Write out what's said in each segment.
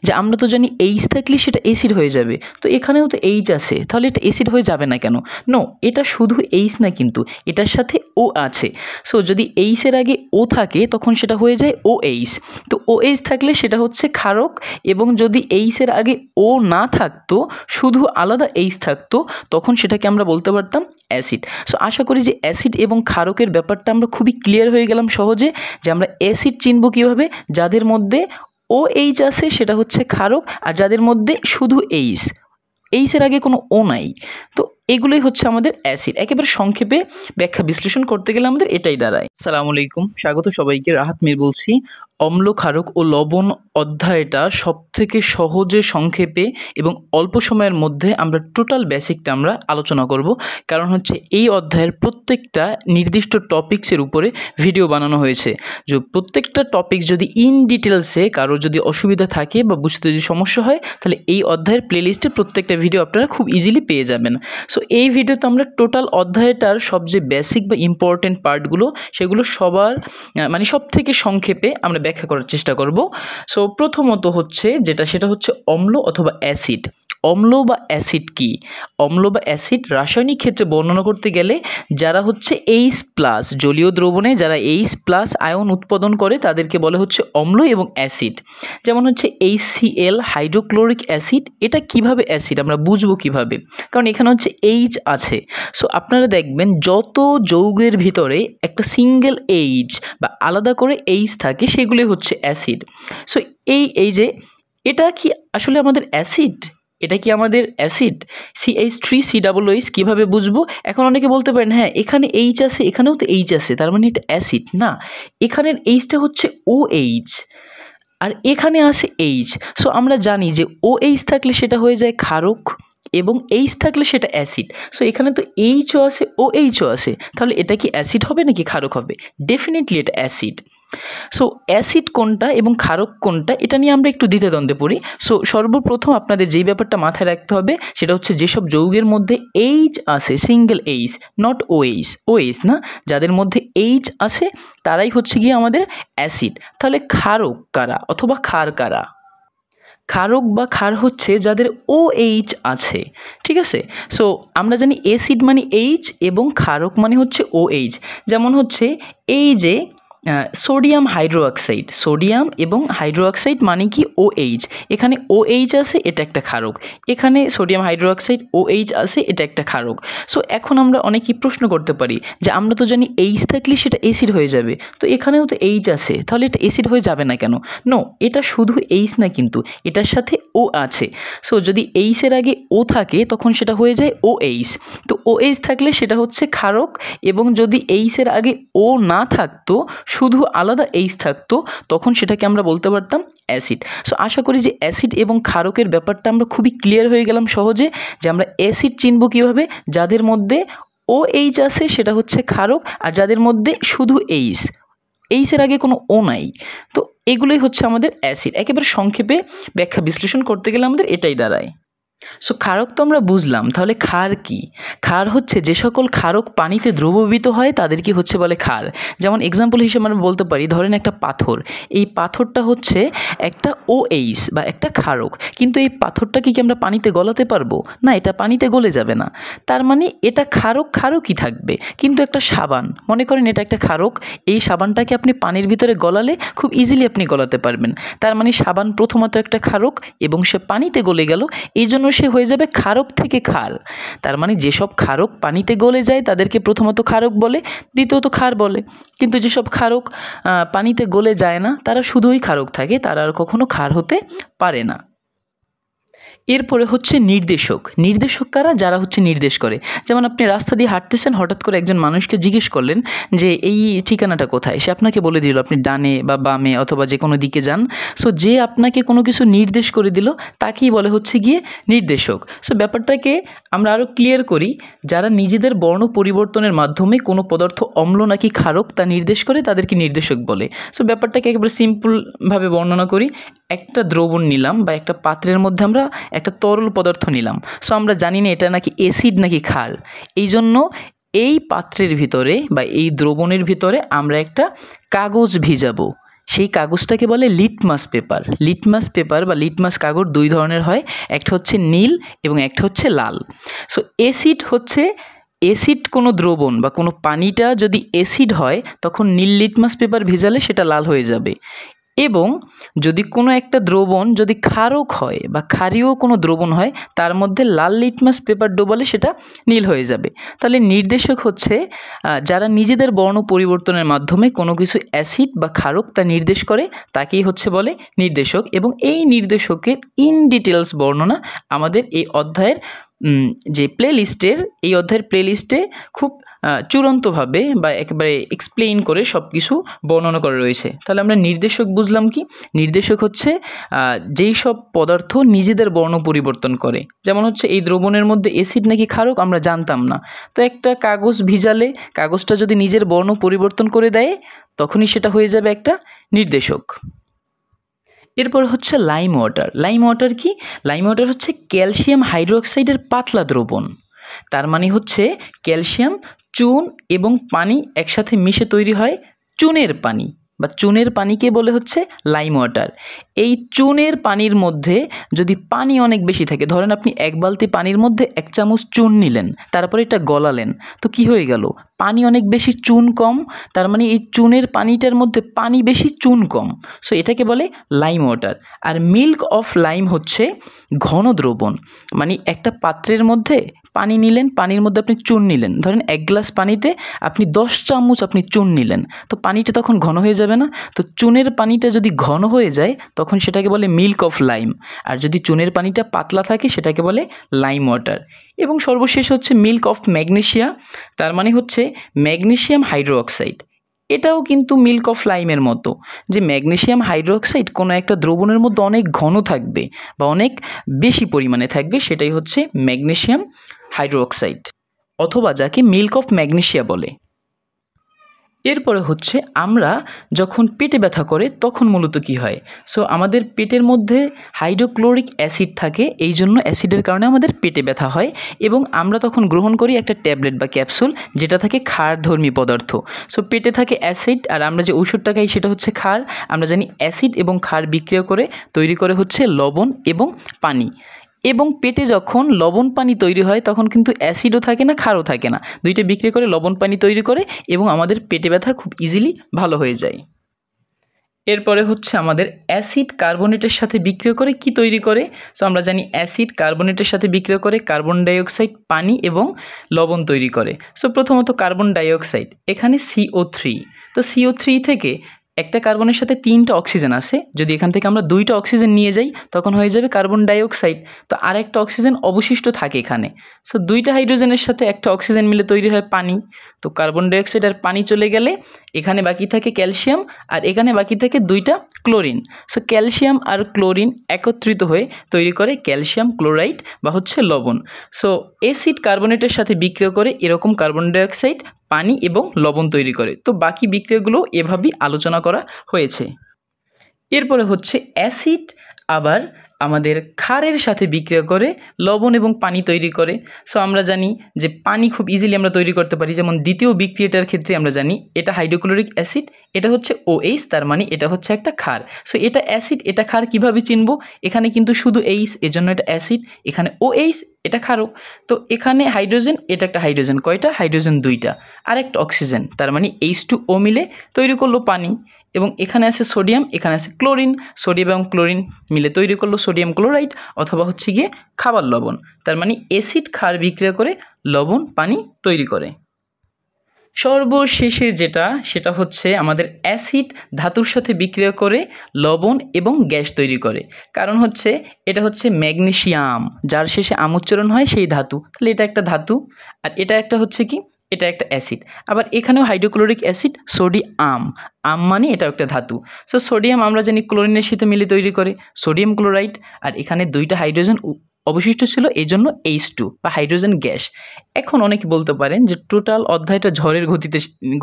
যে আমরা তো জানি এইচ থাকলে সেটা অ্যাসিড হয়ে যাবে, তো এখানেও তো এইচ আছে, তাহলে এটা অ্যাসিড হয়ে যাবে না কেন? নো, এটা শুধু এইচ না, কিন্তু এটার সাথে ও আছে। সো যদি এইচের আগে ও থাকে তখন সেটা হয়ে যায় ও এইচ। তো ও এইচ থাকলে সেটা হচ্ছে ক্ষারক, এবং যদি এইচের আগে ও না থাকতো, শুধু আলাদা এইচ থাকতো, তখন সেটাকে আমরা বলতে পারতাম অ্যাসিড। সো আশা করি যে অ্যাসিড এবং ক্ষারকের ব্যাপারটা আমরা খুবই ক্লিয়ার হয়ে গেলাম সহজে, যে আমরা অ্যাসিড চিনব কীভাবে, যাদের মধ্যে ও এইচ আছে সেটা হচ্ছে ক্ষারক, আর যাদের মধ্যে শুধু এইচ, এইচের আগে কোনো ও নাই, তো এগুলোই হচ্ছে আমাদের অ্যাসিড। একেবারে সংক্ষেপে ব্যাখ্যা বিশ্লেষণ করতে গেলে আমাদের এটাই দাঁড়ায়। আসসালামু আলাইকুম, স্বাগত সবাইকে। রাহাত মীর বলছি। অম্ল, ক্ষারক ও লবণ অধ্যায়টা সবথেকে সহজে, সংক্ষেপে এবং অল্প সময়ের মধ্যে আমরা টোটাল বেসিকটা আমরা আলোচনা করব। কারণ হচ্ছে এই অধ্যায়ের প্রত্যেকটা নির্দিষ্ট টপিক্সের উপরে ভিডিও বানানো হয়েছে। যে প্রত্যেকটা টপিক্স যদি ইন ডিটেলসে কারো যদি অসুবিধা থাকে বা বুঝতে যদি সমস্যা হয়, তাহলে এই অধ্যায়ের প্লেলিস্টে প্রত্যেকটা ভিডিও আপনারা খুব ইজিলি পেয়ে যাবেন। সো এই ভিডিওতে আমরা টোটাল অধ্যায়টার সবচেয়ে বেসিক বা ইম্পর্টেন্ট পার্টগুলো, সেগুলো সবার মানে সব থেকে সংক্ষেপে আমরা ব্যাখ্যা করার চেষ্টা করব। সো প্রথমত হচ্ছে সেটা হচ্ছে অম্ল অথবা অ্যাসিড। অম্ল বা অ্যাসিড কি? অম্ল বা অ্যাসিড রাসায়নিক ক্ষেত্রে বর্ণনা করতে গেলে যারা হচ্ছে এইচ প্লাস জলীয় দ্রবণে যারা এইচ প্লাস আয়ন উৎপাদন করে তাদেরকে বলে হচ্ছে অম্ল এবং অ্যাসিড। যেমন হচ্ছে HCl, হাইড্রোক্লোরিক অ্যাসিড। এটা কিভাবে অ্যাসিড আমরা বুঝবো কিভাবে? কারণ এখানে হচ্ছে এইচ আছে। সো আপনারা দেখবেন যত যৌগের ভিতরে একটা সিঙ্গেল এইচ বা আলাদা করে এইচ থাকে সেগুলি হচ্ছে অ্যাসিড। সো এই যে এটা কি আসলে আমাদের অ্যাসিড? এটা কি আমাদের অ্যাসিড? CH3COOH কীভাবে বুঝবো? এখন অনেকে বলতে পারেন হ্যাঁ এখানে এইচ আছে, এখানেও তো এইচ আছে, তার মানে এটা অ্যাসিড না। এখানের এইচটা হচ্ছে OH আর এখানে আছে এইচ। সো আমরা জানি যে OH থাকলে সেটা হয়ে যায় ক্ষারক এবং এইচ থাকলে সেটা অ্যাসিড। সো এখানে তো এইচও আছে, OHও আছে, তাহলে এটা কি অ্যাসিড হবে নাকি ক্ষারক হবে? ডেফিনেটলি এটা অ্যাসিড। সো অ্যাসিড কোনটা এবং ক্ষারক কোনটা, এটা নিয়ে আমরা একটু দ্বিধাদ্বন্দ্বে পড়ি। সো সর্বপ্রথম আপনাদের যেই ব্যাপারটা মাথায় রাখতে হবে সেটা হচ্ছে যেসব যৌগের মধ্যে এইচ আছে, সিঙ্গেল এইচ, নট OH না, যাদের মধ্যে এইচ আছে তারাই হচ্ছে গিয়ে আমাদের অ্যাসিড। তাহলে ক্ষারক কারা অথবা ক্ষার কারা? ক্ষারক বা ক্ষার হচ্ছে যাদের OH আছে, ঠিক আছে। সো আমরা জানি অ্যাসিড মানে এইচ এবং ক্ষারক মানে হচ্ছে OH। যেমন হচ্ছে এই যে সোডিয়াম হাইড্রোঅক্সাইড, সোডিয়াম এবং হাইড্রোঅক্সাইড মানে কি OH, এখানে OH আছে, এটা একটা ক্ষারক। এখানে সোডিয়াম হাইড্রোঅক্সাইড OH আছে, এটা একটা ক্ষারক। সো এখন আমরা অনেকেই প্রশ্ন করতে পারি যে আমরা তো জানি এইচ থাকলে সেটা অ্যাসিড হয়ে যাবে, তো এখানেও তো এইচ আছে, তাহলে এটা অ্যাসিড হয়ে যাবে না কেন? নো, এটা শুধু এইচ না, কিন্তু এটার সাথে ও আছে। সো যদি এইচের আগে ও থাকে তখন সেটা হয়ে যায় OH। তো OH থাকলে সেটা হচ্ছে ক্ষারক, এবং যদি এইচের আগে ও না থাকতো, শুধু আলাদা এইচ থাকতো, তখন সেটাকে আমরা বলতে পারতাম অ্যাসিড। সো আশা করি যে অ্যাসিড এবং ক্ষারকের ব্যাপারটা আমরা খুবই ক্লিয়ার হয়ে গেলাম সহজে, যে আমরা অ্যাসিড চিনব কীভাবে, যাদের মধ্যে OH আছে সেটা হচ্ছে ক্ষারক, আর যাদের মধ্যে শুধু এইচের আগে কোনো ও নাই, তো এগুলোই হচ্ছে আমাদের অ্যাসিড। একেবারে সংক্ষেপে ব্যাখ্যা বিশ্লেষণ করতে গেলে আমাদের এটাই দাঁড়ায়। সো ক্ষারক তো আমরা বুঝলাম, তাহলে ক্ষার কি? ক্ষার হচ্ছে যে সকল ক্ষারক পানিতে দ্রবীভূত হয় তাদেরকে হচ্ছে বলে ক্ষার। যেমন এক্সাম্পল হিসেবে আমরা বলতে পারি, ধরেন একটা পাথর, এই পাথরটা হচ্ছে একটা OH বা একটা ক্ষারক, কিন্তু এই পাথরটাকে কি আমরা পানিতে গলাতে পারবো না? এটা পানিতে গলে যাবে না, তার মানে এটা ক্ষারকই থাকবে। কিন্তু একটা সাবান, মনে করেন এটা একটা ক্ষারক, এই সাবানটাকে আপনি পানির ভিতরে গলালে খুব ইজিলি আপনি গলাতে পারবেন, তার মানে সাবান প্রথমত একটা ক্ষারক এবং সে পানিতে গলে গেল, এই জন্য সে হয়ে যাবে ক্ষারক থেকে ক্ষার। তার মানে যেসব ক্ষারক পানিতে গলে যায় তাদেরকে প্রথমত ক্ষারক বলে, দ্বিতীয়ত ক্ষার বলে। কিন্তু যেসব ক্ষারক পানিতে গলে যায় না তারা শুধুই ক্ষারক থাকে, তারা আর কখনো ক্ষার হতে পারে না। এরপরে হচ্ছে নির্দেশক। নির্দেশক কারা? যারা হচ্ছে নির্দেশ করে। যেমন আপনি রাস্তা দিয়ে হাঁটতেছেন, হঠাৎ করে একজন মানুষকে জিজ্ঞেস করলেন যে এই ঠিকানাটা কোথায়, সে আপনাকে বলে দিল আপনি ডানে বা বামে অথবা যে কোনো দিকে যান। সো যে আপনাকে কোনো কিছু নির্দেশ করে দিল তাকেই বলে হচ্ছে গিয়ে নির্দেশক। সো ব্যাপারটাকে আমরা আরও ক্লিয়ার করি, যারা নিজেদের বর্ণ পরিবর্তনের মাধ্যমে কোনো পদার্থ অম্ল নাকি ক্ষারক তা নির্দেশ করে তাদেরকে নির্দেশক বলে। সো ব্যাপারটাকে একেবারে সিম্পলভাবে বর্ণনা করি। একটা দ্রবণ নিলাম বা একটা পাত্রের মধ্যে আমরা একটা তরল পদার্থ নিলাম। সো আমরা জানি না এটা নাকি অ্যাসিড নাকি ক্ষার, এই জন্য এই পাত্রের ভিতরে বা এই দ্রবণের ভিতরে আমরা একটা কাগজ ভিজাবো। সেই কাগজটাকে বলে লিটমাস পেপার। লিটমাস পেপার বা লিটমাস কাগজ দুই ধরনের হয়, একটা হচ্ছে নীল এবং একটা হচ্ছে লাল। সো অ্যাসিড হচ্ছে অ্যাসিড কোনো দ্রবণ বা কোনো পানিটা যদি অ্যাসিড হয় তখন নীল লিটমাস পেপার ভেজালে সেটা লাল হয়ে যাবে, এবং যদি কোনো একটা দ্রবণ যদি ক্ষারক হয় বা ক্ষারীয় কোনো দ্রবণ হয় তার মধ্যে লাল লিটমাস পেপার ডোবালে সেটা নীল হয়ে যাবে। তাহলে নির্দেশক হচ্ছে যারা নিজেদের বর্ণ পরিবর্তনের মাধ্যমে কোনো কিছু অ্যাসিড বা ক্ষারক তা নির্দেশ করে তাকেই হচ্ছে বলে নির্দেশক, এবং এই নির্দেশকের ইন ডিটেলস বর্ণনা আমাদের এই অধ্যায়ের যে প্লেলিস্টের এই অধ্যায়ের প্লেলিস্টে খুব চূড়ান্তভাবে বা একেবারে এক্সপ্লেইন করে সব কিছু বর্ণনা করা রয়েছে। তাহলে আমরা নির্দেশক বুঝলাম কি? নির্দেশক হচ্ছে যেই সব পদার্থ নিজেদের বর্ণ পরিবর্তন করে। যেমন হচ্ছে এই দ্রবণের মধ্যে অ্যাসিড নাকি ক্ষারক আমরা জানতাম না, তো একটা কাগজ ভিজালে কাগজটা যদি নিজের বর্ণ পরিবর্তন করে দেয় তখনই সেটা হয়ে যাবে একটা নির্দেশক। এরপর হচ্ছে লাইম ওয়াটার। লাইম ওয়াটার কি? লাইম ওয়াটার হচ্ছে ক্যালসিয়াম হাইড্রোক্সাইডের পাতলা দ্রবণ। তার মানে হচ্ছে ক্যালসিয়াম, চুন এবং পানি একসাথে মিশে তৈরি হয় চুনের পানি, বা চুনের পানিকে বলে হচ্ছে লাইম ওয়াটার। এই চুনের পানির মধ্যে যদি পানি অনেক বেশি থাকে, ধরেন আপনি এক বালতি পানির মধ্যে 1 চামচ চুন নিলেন, তারপরে এটা গলালেন, তো কি হয়ে গেল? পানি অনেক বেশি, চুন কম, তার মানে এই চুনের পানিটার মধ্যে পানি বেশি, চুন কম, সো এটাকে বলে লাইম ওয়াটার। আর মিল্ক অফ লাইম হচ্ছে ঘন দ্রবণ, মানে একটা পাত্রের মধ্যে পানি নিলেন, পানির মধ্যে আপনি চুন নিলেন, ধরেন 1 গ্লাস পানিতে আপনি 10 চামচ আপনি চুন নিলেন, তো পানিটা তখন ঘন হয়ে যাবে না? তো চুনের পানিটা যদি ঘন হয়ে যায় তখন সেটাকে বলে মিল্ক অফ লাইম, আর যদি চুনের পানিটা পাতলা থাকে সেটাকে বলে লাইম ওয়াটার। এবং সর্বশেষ হচ্ছে মিল্ক অফ ম্যাগনেসিয়া, তার মানে হচ্ছে ম্যাগনেসিয়াম হাইড্রোক্সাইড। এটাও কিন্তু মিল্ক অফ লাইমের মতো, যে ম্যাগনেসিয়াম হাইড্রোক্সাইড কোনো একটা দ্রবণের মধ্যে অনেক ঘন থাকবে বা অনেক বেশি পরিমাণে থাকবে, সেটাই হচ্ছে ম্যাগনেসিয়াম হাইড্রোক্সাইড, অথবা যাকে মিল্ক অফ ম্যাগনেসিয়া বলে। এরপরে হচ্ছে আমরা যখন পেটে ব্যথা করে তখন মূলত কি হয়? সো আমাদের পেটের মধ্যে হাইড্রোক্লোরিক অ্যাসিড থাকে, এই জন্য অ্যাসিডের কারণে আমাদের পেটে ব্যথা হয়, এবং আমরা তখন গ্রহণ করি একটা ট্যাবলেট বা ক্যাপসুল যেটা থাকে ক্ষারধর্মী পদার্থ। সো পেটে থাকে অ্যাসিড, আর আমরা যে ওষুধটা খাই সেটা হচ্ছে ক্ষার। আমরা জানি অ্যাসিড এবং ক্ষার বিক্রিয়া করে তৈরি করে হচ্ছে লবণ এবং পানি, এবং পেটে যখন লবণ পানি তৈরি হয় তখন কিন্তু অ্যাসিডও থাকে না, ক্ষারও থাকে না, দুইটা বিক্রিয়া করে লবণ পানি তৈরি করে, এবং আমাদের পেটে ব্যথা খুব ইজিলি ভালো হয়ে যায়। এরপরে হচ্ছে আমাদের অ্যাসিড কার্বনেটের সাথে বিক্রিয়া করে কি তৈরি করে? সো আমরা জানি অ্যাসিড কার্বনেটের সাথে বিক্রিয়া করে কার্বন ডাইঅক্সাইড, পানি এবং লবণ তৈরি করে। সো প্রথমত কার্বন ডাইঅক্সাইড, এখানে CO3, তো CO3 থেকে একটা কার্বনের সাথে 3টা অক্সিজেন আছে, যদি এখান থেকে আমরা 2টা অক্সিজেন নিয়ে যাই তখন হয়ে যাবে কার্বন ডাইঅক্সাইড, তো আরেকটা অক্সিজেন অবশিষ্ট থাকে এখানে। সো 2টা হাইড্রোজেনের সাথে একটা অক্সিজেন মিলে তৈরি হয় পানি, তো কার্বন ডাইঅক্সাইড আর পানি চলে গেলে এখানে বাকি থাকে ক্যালসিয়াম, আর এখানে বাকি থাকে 2টা ক্লোরিন। সো ক্যালসিয়াম আর ক্লোরিন একত্রিত হয়ে তৈরি করে ক্যালসিয়াম ক্লোরাইড বা হচ্ছে লবণ। সো অ্যাসিড কার্বনেটের সাথে বিক্রিয়া করে এরকম কার্বন ডাইঅক্সাইড, পানি এবং লবণ তৈরি করে। তো বাকি বিক্রিয়াগুলো এভাবেই আলোচনা করা হয়েছে। এরপরে হচ্ছে অ্যাসিড আবার আমাদের ক্ষারের সাথে বিক্রিয়া করে লবণ এবং পানি তৈরি করে। সো আমরা জানি যে পানি খুব ইজিলি আমরা তৈরি করতে পারি, যেমন দ্বিতীয় বিক্রিয়াটার ক্ষেত্রে আমরা জানি এটা হাইড্রোক্লোরিক অ্যাসিড, এটা হচ্ছে OH, তার মানে এটা হচ্ছে একটা ক্ষার। সো এটা অ্যাসিড, এটা ক্ষার কিভাবে চিনব? এখানে কিন্তু শুধু H, এজন্য এটা অ্যাসিড, এখানে OH, এটা ক্ষারক। তো এখানে হাইড্রোজেন, এটা একটা হাইড্রোজেন, কয়টা হাইড্রোজেন? 2টা, আর একটা অক্সিজেন, তার মানে H2O মিলে তৈরি করলো পানি, এবং এখানে আছে সোডিয়াম, এখানে আছে ক্লোরিন, সোডিয়াম এবং ক্লোরিন মিলে তৈরি করলো সোডিয়াম ক্লোরাইড, অথবা হচ্ছে গিয়ে খাবার লবণ, তার মানে অ্যাসিড ক্ষার বিক্রিয়া করে লবণ পানি তৈরি করে। সর্বশেষে সেটা হচ্ছে আমাদের অ্যাসিড ধাতুর সাথে বিক্রিয়া করে লবণ এবং গ্যাস তৈরি করে, কারণ হচ্ছে এটা হচ্ছে ম্যাগনেসিয়াম, যার শেষে আম উচ্চারণ হয় সেই ধাতু, তাহলে এটা একটা ধাতু, আর এটা একটা হচ্ছে কি, এটা একটা অ্যাসিড। আবার এখানেও হাইড্রোক্লোরিক অ্যাসিড, সোডিয়াম, আম মানে এটা একটা ধাতু। সো সোডিয়াম আমরা জানি ক্লোরিনের সাথে মিলে তৈরি করে সোডিয়াম ক্লোরাইড, আর এখানে 2টা হাইড্রোজেন অবশিষ্ট ছিল, এই জন্য H2 বা হাইড্রোজেন গ্যাস। এখন অনেকে বলতে পারেন যে টোটাল অধ্যায়টা ঝড়ের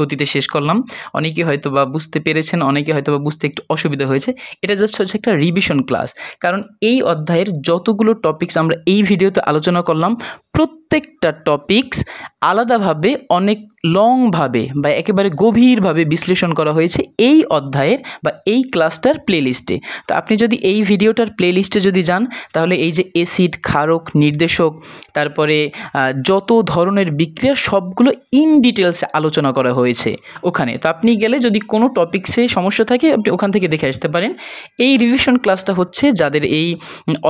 গতিতে শেষ করলাম, অনেকে হয়তো বা বুঝতে পেরেছেন, অনেকে হয়তো বা বুঝতে একটু অসুবিধা হয়েছে। এটা জাস্ট হচ্ছে একটা রিভিশন ক্লাস, কারণ এই অধ্যায়ের যতগুলো টপিকস আমরা এই ভিডিওতে আলোচনা করলাম প্রত্যেকটা টপিকস আলাদাভাবে অনেক লংভাবে বা একেবারে গভীরভাবে বিশ্লেষণ করা হয়েছে এই অধ্যায়ের বা এই ক্লাসটার প্লেলিস্টে। তো আপনি যদি এই ভিডিওটার প্লেলিস্টে যদি যান তাহলে এই যে অ্যাসিড, ক্ষারক, নির্দেশক, তারপরে যত ধরনের বিক্রিয়া সবগুলো ইন ডিটেলসে আলোচনা করা হয়েছে ওখানে। তো আপনি গেলে যদি কোনো টপিক্সে সমস্যা থাকে আপনি ওখান থেকে দেখে আসতে পারেন। এই রিভিশন ক্লাসটা হচ্ছে যাদের এই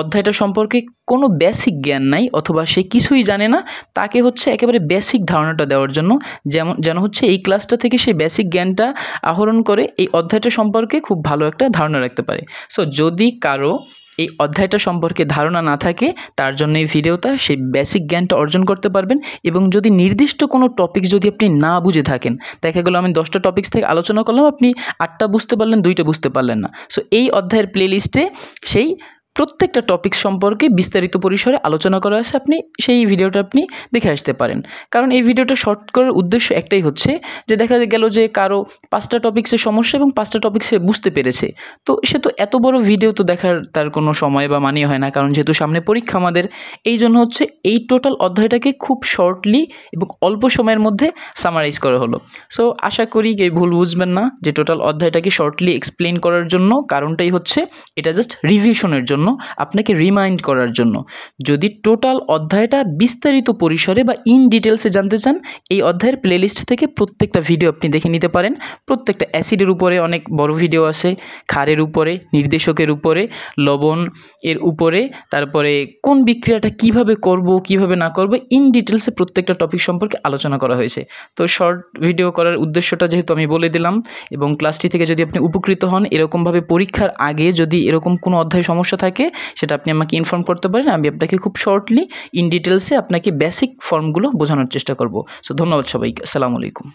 অধ্যায়টা সম্পর্কে কোনো বেসিক জ্ঞান নাই অথবা সে কিছুই জানে না, তাকে হচ্ছে একেবারে বেসিক ধারণাটা দেওয়ার জন্য, যেন হচ্ছে এই ক্লাসটা থেকে সেই বেসিক জ্ঞানটা আহরণ করে এই অধ্যায়টা সম্পর্কে খুব ভালো একটা ধারণা রাখতে পারে। সো যদি কারো এই অধ্যায়টা সম্পর্কে ধারণা না থাকে তার জন্য এই ভিডিওটা সেই বেসিক জ্ঞানটা অর্জন করতে পারবেন। এবং যদি নির্দিষ্ট কোনো টপিক যদি আপনি না বুঝে থাকেন, দেখা গেলো আমি 10টা টপিক্স থেকে আলোচনা করলাম, আপনি 8টা বুঝতে পারলেন, 2টা বুঝতে পারলেন না, সো এই অধ্যায়ের প্লেলিস্টে সেই প্রত্যেকটা টপিক সম্পর্কে বিস্তারিত পরিসরে আলোচনা করা আছে, আপনি সেই ভিডিওটা আপনি দেখে আসতে পারেন। কারণ এই ভিডিওটা শর্ট করার উদ্দেশ্য একটাই হচ্ছে যে দেখা গেল যে কারো 5টা টপিক্সের সমস্যা এবং 5টা টপিক সে বুঝতে পেরেছে, তো সে তো এত বড় ভিডিও তো দেখার তার কোনো সময় বা মানিয়ে হয় না, কারণ যেহেতু সামনে পরীক্ষা আমাদের। এই জন্য হচ্ছে এই টোটাল অধ্যায়টাকে খুব শর্টলি এবং অল্প সময়ের মধ্যে সামারাইজ করা হলো। সো আশা করি কেউ ভুল বুঝবেন না যে টোটাল অধ্যায়টাকে শর্টলি এক্সপ্লেন করার জন্য কারণটাই হচ্ছে এটা জাস্ট রিভিশনের জন্য, আপনাকে রিমাইন্ড করার জন্য। যদি টোটাল অধ্যায়টা বিস্তারিত পরিসরে বা ইন ডিটেলসে জানতে চান, এই অধ্যায়ের প্লেলিস্ট থেকে প্রত্যেকটা ভিডিও আপনি দেখে নিতে পারেন। প্রত্যেকটা অ্যাসিডের উপরে অনেক বড় ভিডিও আছে, ক্ষারের উপরে, নির্দেশকের উপরে, লবণ এর উপরে, তারপরে কোন বিক্রিয়াটা কিভাবে করব কিভাবে না করব, ইন ডিটেলসে প্রত্যেকটা টপিক সম্পর্কে আলোচনা করা হয়েছে। তো শর্ট ভিডিও করার উদ্দেশ্যটা যেহেতু আমি বলে দিলাম, এবং ক্লাসটি থেকে যদি আপনি উপকৃত হন, এরকমভাবে পরীক্ষার আগে যদি এরকম কোনো অধ্যায় সমস্যা থাকে সেটা আপনি আমাকে ইনফর্ম করতে পারেন। আমি আপনাকে খুব শর্টলি ইন ডিটেলসে আপনাকে বেসিক ফর্মগুলো বোঝানোর চেষ্টা করব। সো ধন্যবাদ সবাইকে, আসসালামু আলাইকুম।